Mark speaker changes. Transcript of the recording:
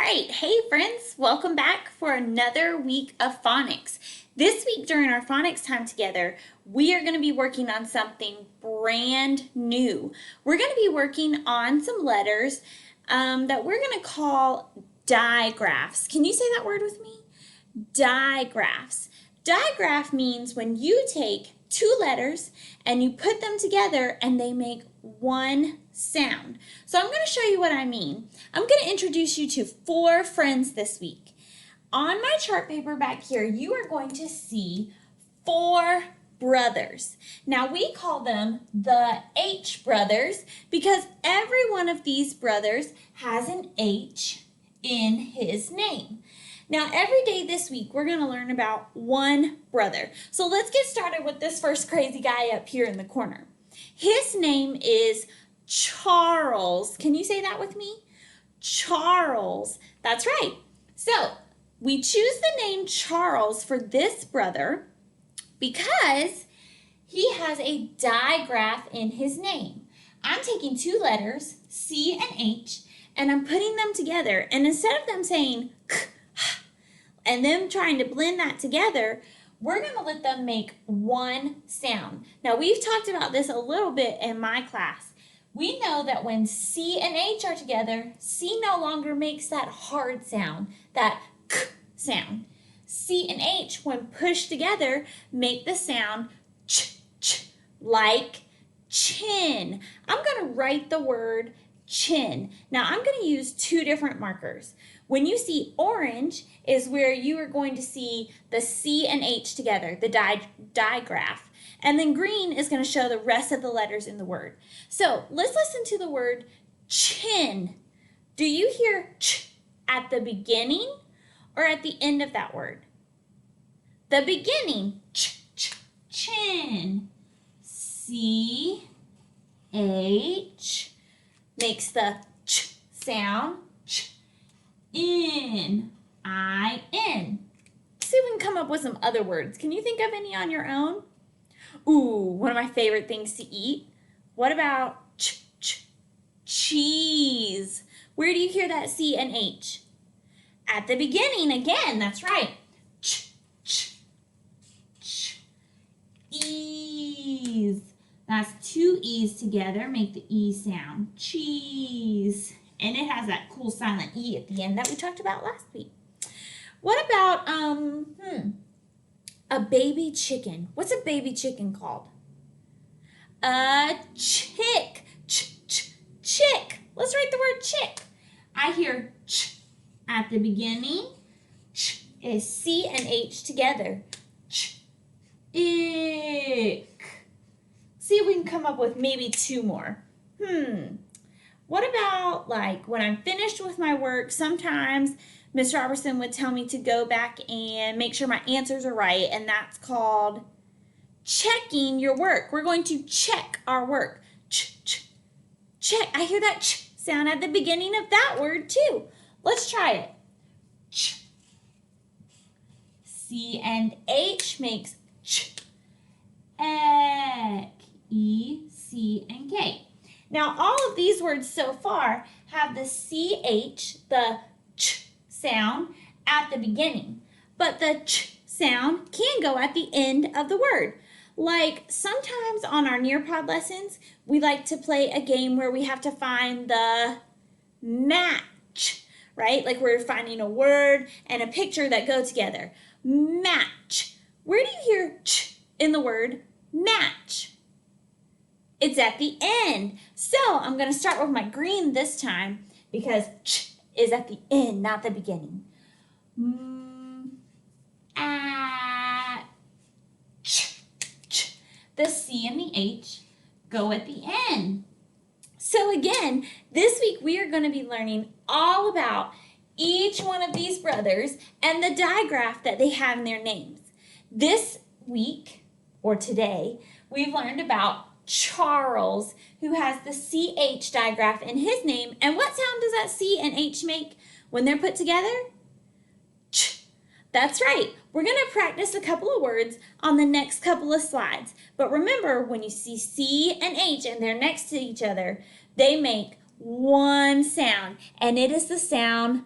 Speaker 1: right. Hey, friends. Welcome back for another week of phonics. This week during our phonics time together, we are going to be working on something brand new. We're going to be working on some letters that we're going to call digraphs. Can you say that word with me? Digraphs. Digraph means when you take two letters and you put them together and they make one sound. So I'm going to show you what I mean. I'm going to introduce you to 4 friends this week. On my chart paper back here, you are going to see 4 brothers. Now we call them the H brothers because every one of these brothers has an H in his name. Now every day this week we're going to learn about one brother. So let's get started with this first crazy guy up here in the corner. His name is Charles. Can you say that with me? Charles. That's right. So we choose the name Charles for this brother because he has a digraph in his name. I'm taking 2 letters, C and H, and I'm putting them together. And instead of them saying k, and them trying to blend that together, we're going to let them make one sound. Now, we've talked about this a little bit in my class. We know that when C and H are together, C no longer makes that hard sound, that k sound. C and H, when pushed together, make the sound ch, ch, like chin. I'm going to write the word chin. Now, I'm going to use 2 different markers. When you see orange is where you are going to see the C and H together, the digraph. And then green is going to show the rest of the letters in the word. So let's listen to the word chin. Do you hear ch at the beginning or at the end of that word? The beginning, ch, ch, chin. C, H, makes the ch sound, ch. N, I-N. See if we can come up with some other words. Can you think of any on your own? Ooh, one of my favorite things to eat. What about cheese? Where do you hear that C and H? At the beginning again, that's right. Ease. That's 2 E's together, make the E sound. Cheese. And it has that cool silent E at the end that we talked about last week. What about a baby chicken? What's a baby chicken called? A chick. Chick. Let's write the word chick. I hear ch at the beginning. Ch is C and H together. Ch. Ick. See if we can come up with maybe 2 more. What about, like, when I'm finished with my work, sometimes Ms. Robertson would tell me to go back and make sure my answers are right, and that's called checking your work. We're going to check our work. Check. I hear that ch sound at the beginning of that word, too. Let's try it. Ch. C and H makes ch. Ek. E, C, and K. Now, all of these words so far have the CH, the ch sound, at the beginning. But the ch sound can go at the end of the word. Like sometimes on our Nearpod lessons, we like to play a game where we have to find the match, right? Like we're finding a word and a picture that go together. Match. Where do you hear ch in the word match? It's at the end. So I'm going to start with my green this time because ch is at the end, not the beginning. Ch. The C and the H go at the end. So again, this week we are going to be learning all about each one of these brothers and the digraph that they have in their names. This week, or today, we've learned about Charles, who has the CH digraph in his name. And what sound does that C and H make when they're put together? Ch. That's right. We're going to practice a couple of words on the next couple of slides. But remember, when you see C and H and they're next to each other, they make one sound, and it is the sound